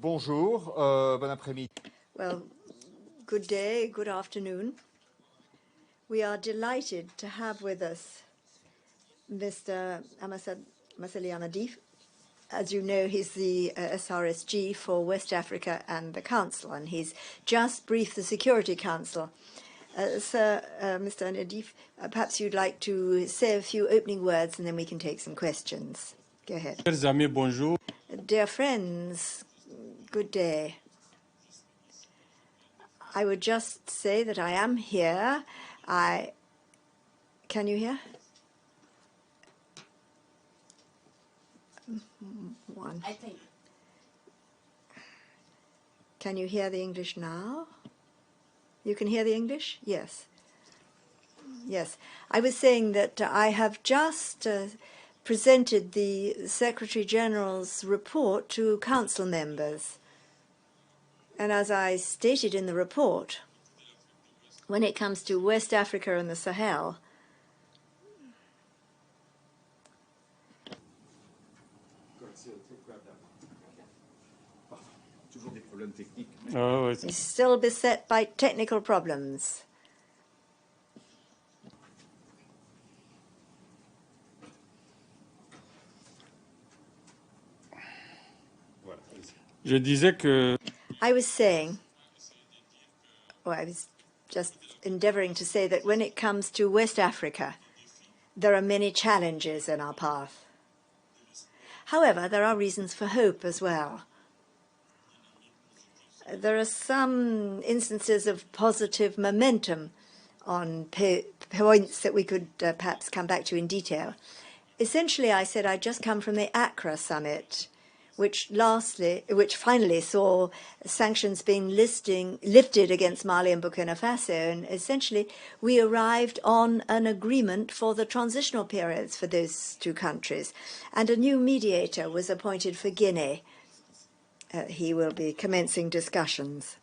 Bonjour, bon après-midi. Well, good day, good afternoon. We are delighted to have with us Mr. Annadif. As you know, he's the SRSG for West Africa and the Council, and he's just briefed the Security Council. Mr. Annadif, perhaps you'd like to say a few opening words and then we can take some questions. Go ahead. Chers amis, bonjour. Dear friends, good day. I would just say that I am here. Can you hear? One. I think. Can you hear the English now? You can hear the English? Yes. Yes. I was saying that I have just presented the Secretary General's report to Council members. And as I stated in the report, when it comes to West Africa and the Sahel, he's still beset by technical problems. Je disais que I was saying, or I was just endeavoring to say that when it comes to West Africa, there are many challenges in our path. However, there are reasons for hope as well. There are some instances of positive momentum on points that we could perhaps come back to in detail. Essentially, I said I'd just come from the Accra summit, which finally saw sanctions being lifted against Mali and Burkina Faso. And essentially, we arrived on an agreement for the transitional periods for those two countries. And a new mediator was appointed for Guinea. He will be commencing discussions.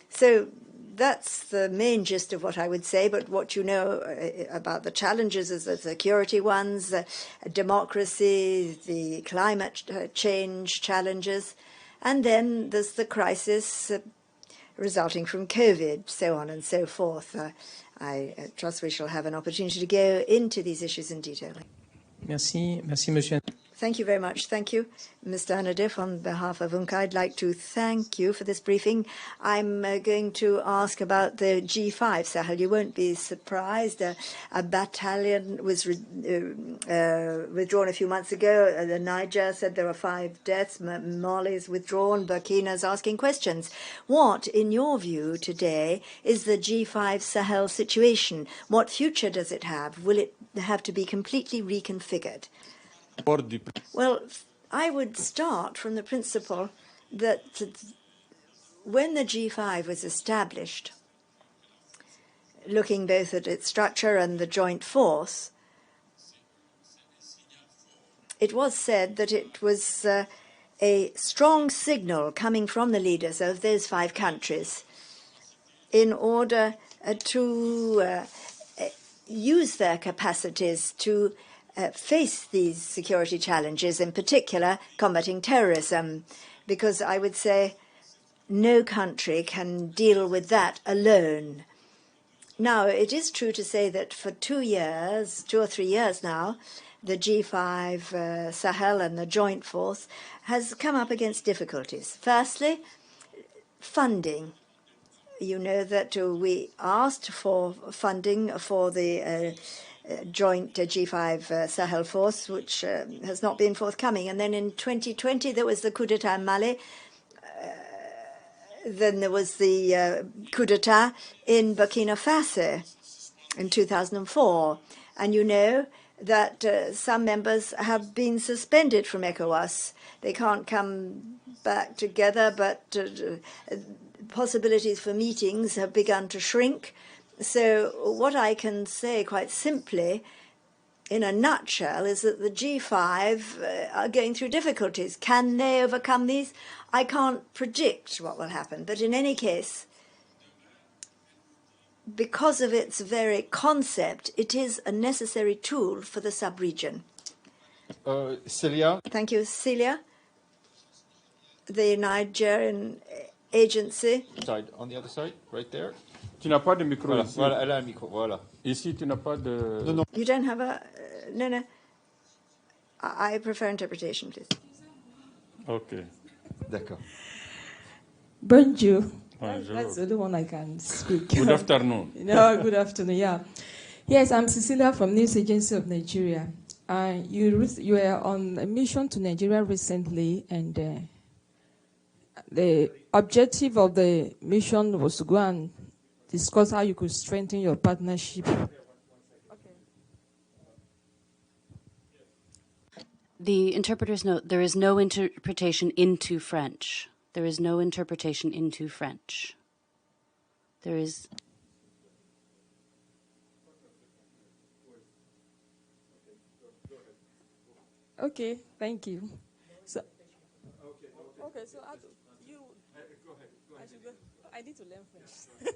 So that's the main gist of what I would say, but what you know about the challenges is the security ones, democracy, the climate change challenges, and then there's the crisis resulting from COVID, so on and so forth. I trust we shall have an opportunity to go into these issues in detail. Merci, monsieur. Thank you very much. Thank you, Mr. Annadif. On behalf of UNCA, I'd like to thank you for this briefing. I'm going to ask about the G5 Sahel. You won't be surprised. A battalion was withdrawn a few months ago. The Niger said there were 5 deaths. Mali is withdrawn. Burkina's asking questions. What, in your view today, is the G5 Sahel situation? What future does it have? Will it have to be completely reconfigured? Well, I would start from the principle that when the G5 was established, looking both at its structure and the joint force, it was said that it was a strong signal coming from the leaders of those 5 countries in order to use their capacities to face these security challenges, in particular combating terrorism, because I would say no country can deal with that alone. Now, it is true to say that for 2 or 3 years now, the G5 Sahel and the joint force has come up against difficulties. Firstly, funding. You know that we asked for funding for the joint G5 Sahel force, which has not been forthcoming. And then in 2020, there was the coup d'etat in Mali. Then there was the coup d'etat in Burkina Faso in 2004. And you know that some members have been suspended from ECOWAS. They can't come back together, but possibilities for meetings have begun to shrink. So what I can say quite simply, in a nutshell, is that the G5 are going through difficulties. Can they overcome these? I can't predict what will happen. But in any case, because of its very concept, it is a necessary tool for the sub-region. Celia? Thank you, Celia. the Nigerian agency. Side, on the other side, right there. Tu n'as pas de micro Voilà, ici. voilà, elle a un micro, voilà. Ici, tu n'as pas de... Non, non. You don't have a... no, no. I prefer interpretation, please. OK. D'accord. Bonjour. Bonjour. That's the only one I can speak. Good afternoon. No, good afternoon, yeah. Yes, I'm Cecilia from News Agency of Nigeria. You were on a mission to Nigeria recently, and the objective of the mission was to go and discuss how you could strengthen your partnership. The interpreter's note, there is no interpretation into French. There is no interpretation into French. There is... Okay, thank you. So, okay, so I need to learn French.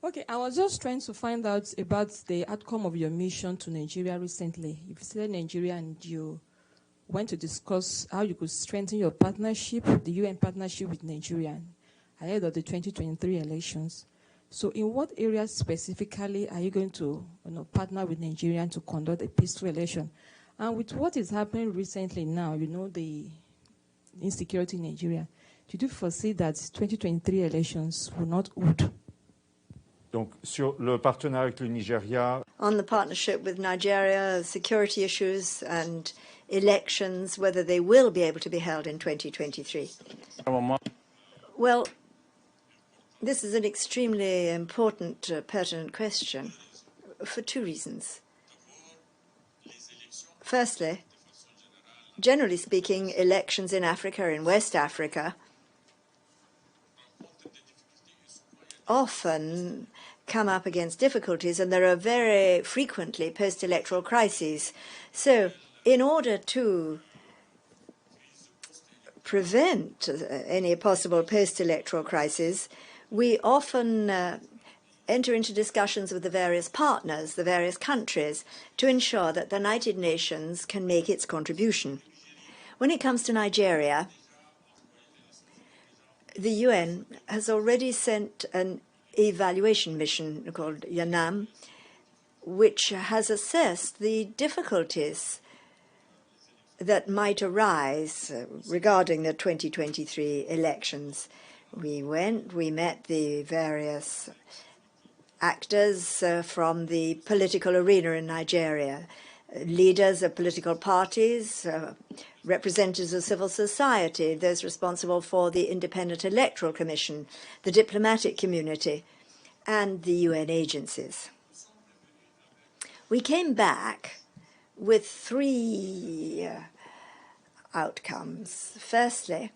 Okay, I was just trying to find out about the outcome of your mission to Nigeria recently. You visited Nigeria and you went to discuss how you could strengthen your partnership, the UN partnership with Nigeria, ahead of the 2023 elections. So in what areas specifically are you going to partner with Nigeria to conduct a peaceful election? And with what is happening recently now, the insecurity in Nigeria, do you foresee that 2023 elections will not hold? Donc, sur le partenariat avec le Nigeria. On the partnership with Nigeria, security issues and elections, whether they will be able to be held in 2023. Well, this is an extremely important, pertinent question for two reasons. Firstly, generally speaking, elections in Africa, in West Africa, often come up against difficulties, and there are very frequently post-electoral crises. So in order to prevent any possible post-electoral crisis, we often enter into discussions with the various partners, the various countries, to ensure that the United Nations can make its contribution. When it comes to Nigeria, the UN has already sent an evaluation mission called YANAM, which has assessed the difficulties that might arise regarding the 2023 elections. We met the various actors from the political arena in Nigeria, leaders of political parties, representatives of civil society, those responsible for the Independent Electoral Commission, the diplomatic community, and the UN agencies. We came back with three outcomes. Firstly,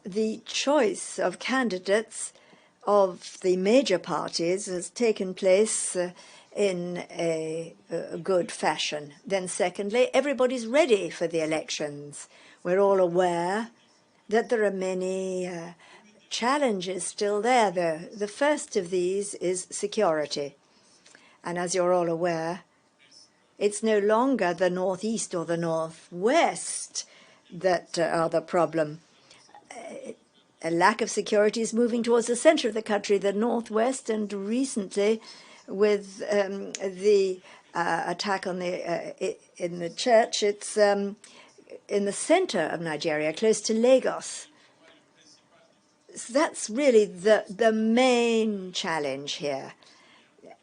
the choice of candidates of the major parties has taken place in a good fashion. Then secondly, everybody's ready for the elections. We're all aware that there are many challenges still there. The first of these is security. And as you're all aware, it's no longer the northeast or the northwest that are the problem. A lack of security is moving towards the center of the country, the northwest, and recently with the attack on in the church, it's in the center of Nigeria, close to Lagos. So that's really the main challenge here.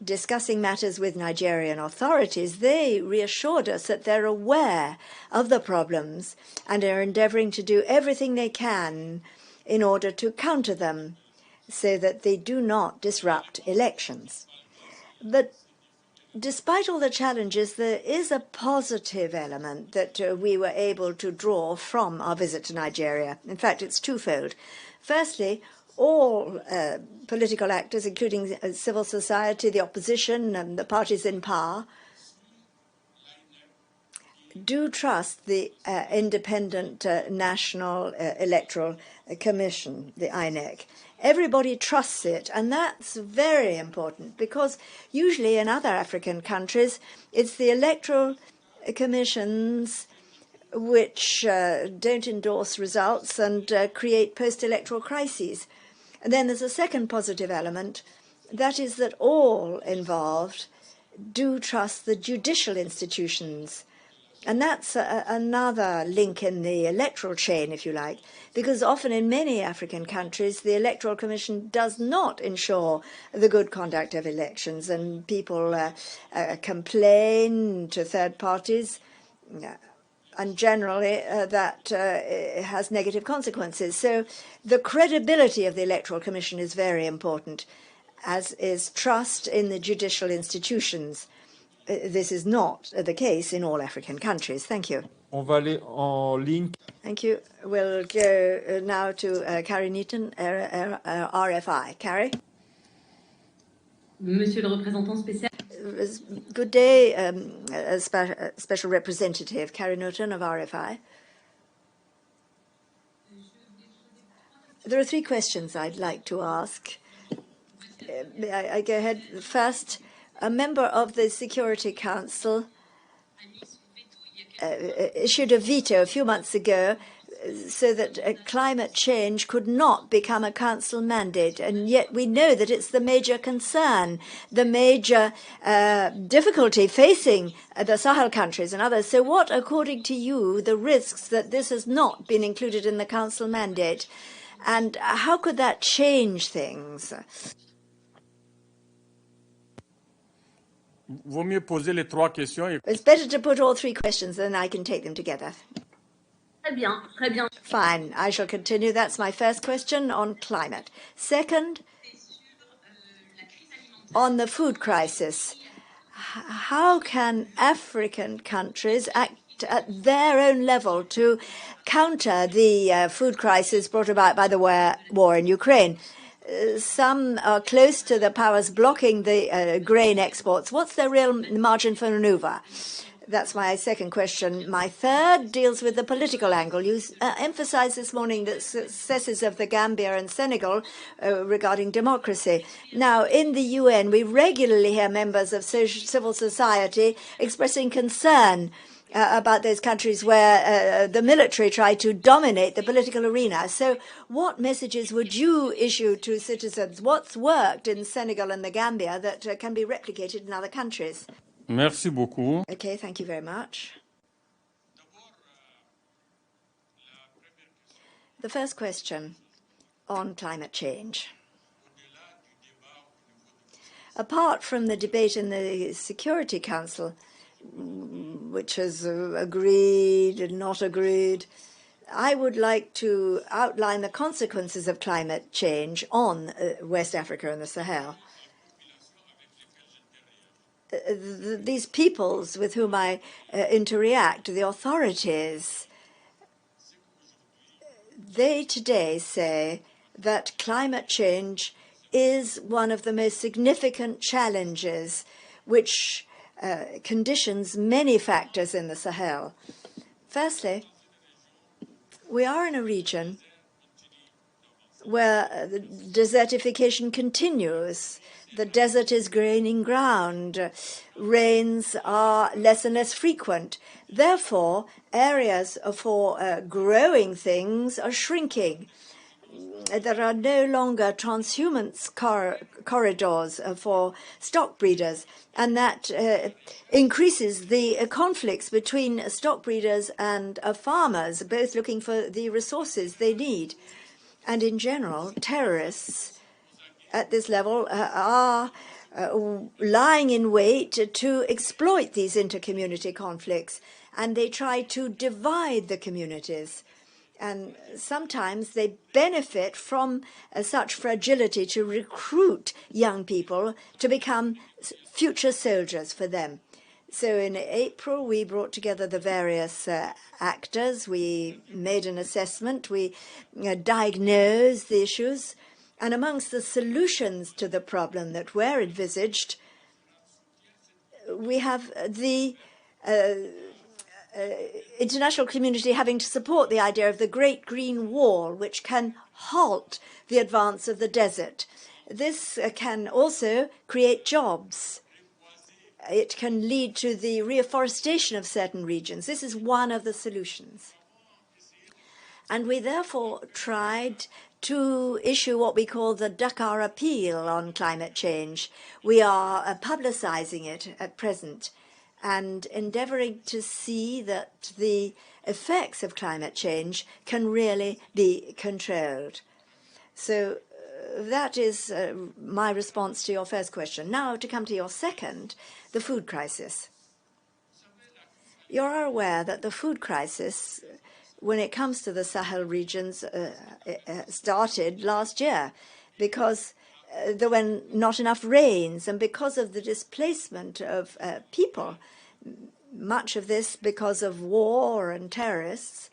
Discussing matters with Nigerian authorities, they reassured us that they're aware of the problems and are endeavoring to do everything they can in order to counter them so that they do not disrupt elections. But despite all the challenges, there is a positive element that we were able to draw from our visit to Nigeria. In fact, it's twofold. Firstly, all political actors, including civil society, the opposition, and the parties in power, do trust the Independent National Electoral Commission, the INEC. Everybody trusts it, and that's very important because usually in other African countries, it's the Electoral commissions which don't endorse results and create post-electoral crises. And then there's a second positive element, that is that all involved do trust the judicial institutions. And that's another link in the electoral chain, if you like, because often in many African countries, the Electoral Commission does not ensure the good conduct of elections, and people complain to third parties, and generally that has negative consequences. So the credibility of the Electoral Commission is very important, as is trust in the judicial institutions. This is not the case in all African countries. Thank you. On va aller en ligne. Thank you. We'll go now to Carrie Neaton, RFI. Carrie? Monsieur le représentant spécial. Good day, Special Representative Carrie Newton of RFI. There are 3 questions I'd like to ask. I go ahead. First, a member of the Security Council issued a veto a few months ago so that climate change could not become a council mandate. And yet we know that it's the major concern, the major difficulty facing the Sahel countries and others. So what, according to you, the risks that this has not been included in the council mandate? And how could that change things? Vaut mieux poser les 3 questions. It's better to put all 3 questions, then I can take them together. Très bien, très bien. Fine, I shall continue. That's my first question on climate. Second, on the food crisis. How can African countries act at their own level to counter the food crisis brought about by the war in Ukraine? Some are close to the powers blocking the grain exports. What's their real margin for maneuver? That's my second question. My third deals with the political angle. You emphasized this morning the successes of the Gambia and Senegal regarding democracy. Now, in the UN, we regularly hear members of civil society expressing concern about those countries where the military try to dominate the political arena. So what messages would you issue to citizens? What's worked in Senegal and the Gambia that can be replicated in other countries? Merci beaucoup. Okay, thank you very much. The first question on climate change. Apart from the debate in the Security Council, which has agreed and not agreed, I would like to outline the consequences of climate change on West Africa and the Sahel. These peoples with whom I interact, the authorities, they today say that climate change is one of the most significant challenges which conditions many factors in the Sahel. Firstly, we are in a region where the desertification continues. The desert is gaining ground. Rains are less and less frequent. Therefore, areas for growing things are shrinking. There are no longer transhumance corridors for stock breeders, and that increases the conflicts between stock breeders and farmers, both looking for the resources they need. And in general, terrorists at this level are lying in wait to exploit these inter-community conflicts, and they try to divide the communities. And sometimes they benefit from such fragility to recruit young people to become future soldiers for them. So in April, we brought together the various actors. We made an assessment. We diagnosed the issues. And amongst the solutions to the problem that were envisaged, we have the international community having to support the idea of the Great Green Wall, which can halt the advance of the desert. This can also create jobs. it can lead to the reforestation of certain regions. This is one of the solutions. And we therefore tried to issue what we call the Dakar Appeal on climate change. We are publicizing it at present and endeavoring to see that the effects of climate change can really be controlled. So that is my response to your first question. Now to come to your second, the food crisis. You're aware that the food crisis, when it comes to the Sahel regions, started last year because there were not enough rains and because of the displacement of people, much of this because of war and terrorists.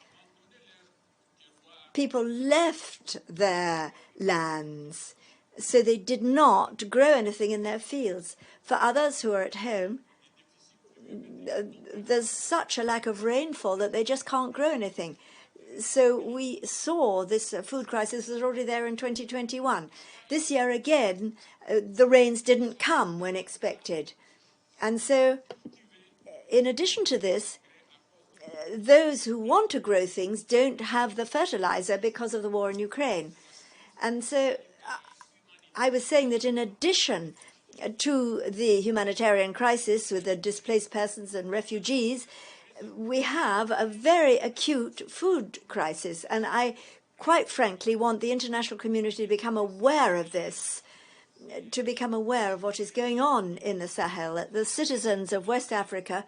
People left their lands, so they did not grow anything in their fields. For others who are at home, there's such a lack of rainfall that they just can't grow anything. So we saw this food crisis was already there in 2021. This year again, the rains didn't come when expected. And so, in addition to this, those who want to grow things don't have the fertilizer because of the war in Ukraine. And so I was saying that in addition to the humanitarian crisis with the displaced persons and refugees, we have a very acute food crisis. And I quite frankly want the international community to become aware of this, to become aware of what is going on in the Sahel. The citizens of West Africa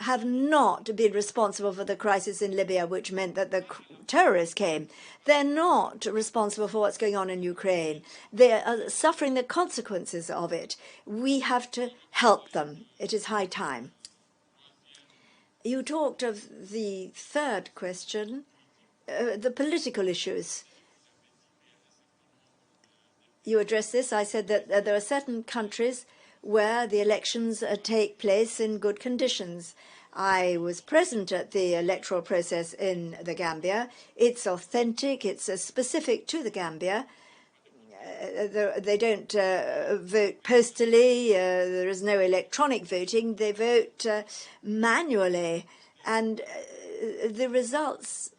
have not been responsible for the crisis in Libya, which meant that the terrorists came. They're not responsible for what's going on in Ukraine. They are suffering the consequences of it. We have to help them. It is high time. You talked of the third question, the political issues. You addressed this. I said that there are certain countries where the elections take place in good conditions. I was present at the electoral process in the Gambia. It's authentic. It's specific to the Gambia. They don't vote postally. There is no electronic voting. They vote manually. And the results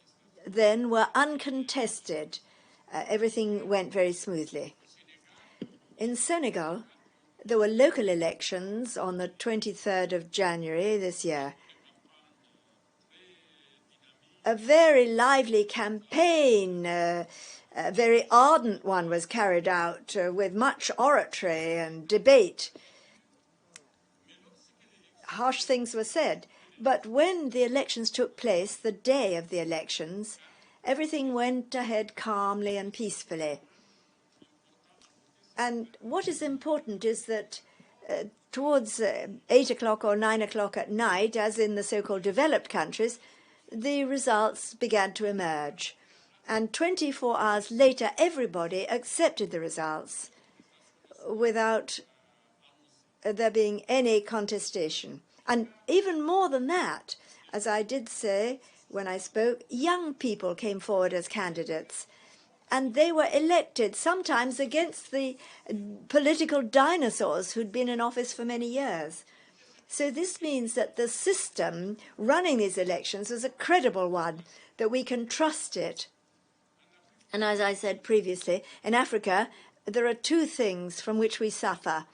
then were uncontested. Everything went very smoothly. In Senegal, there were local elections on the 23rd of January this year. A very lively campaign, a very ardent one, was carried out with much oratory and debate. Harsh things were said. But when the elections took place, the day of the elections, everything went ahead calmly and peacefully. And what is important is that towards 8 o'clock or 9 o'clock at night, as in the so-called developed countries, the results began to emerge. And 24 hours later, everybody accepted the results without there being any contestation. And even more than that, as I did say when I spoke, young people came forward as candidates. And they were elected, sometimes against the political dinosaurs who'd been in office for many years. So this means that the system running these elections was a credible one, that we can trust it. And as I said previously, in Africa, there are two things from which we suffer.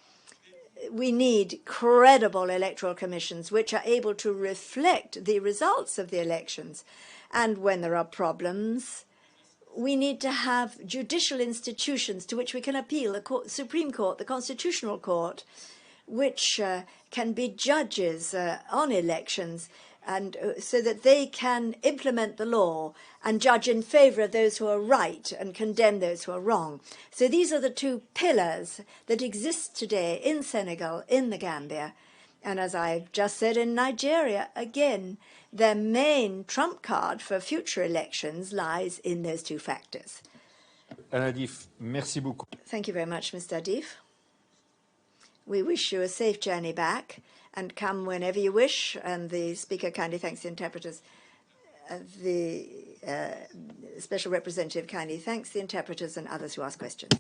We need credible electoral commissions which are able to reflect the results of the elections. And when there are problems, we need to have judicial institutions to which we can appeal, the Supreme Court, the Constitutional Court, which can be judges on elections, and so that they can implement the law and judge in favor of those who are right and condemn those who are wrong. So these are the two pillars that exist today in Senegal, in the Gambia. And as I've just said, in Nigeria, again, their main trump card for future elections lies in those two factors. Annadif, merci beaucoup. Thank you very much, Mr. Annadif. We wish you a safe journey back, and come whenever you wish. And the speaker kindly thanks the interpreters. The special representative kindly thanks the interpreters and others who ask questions.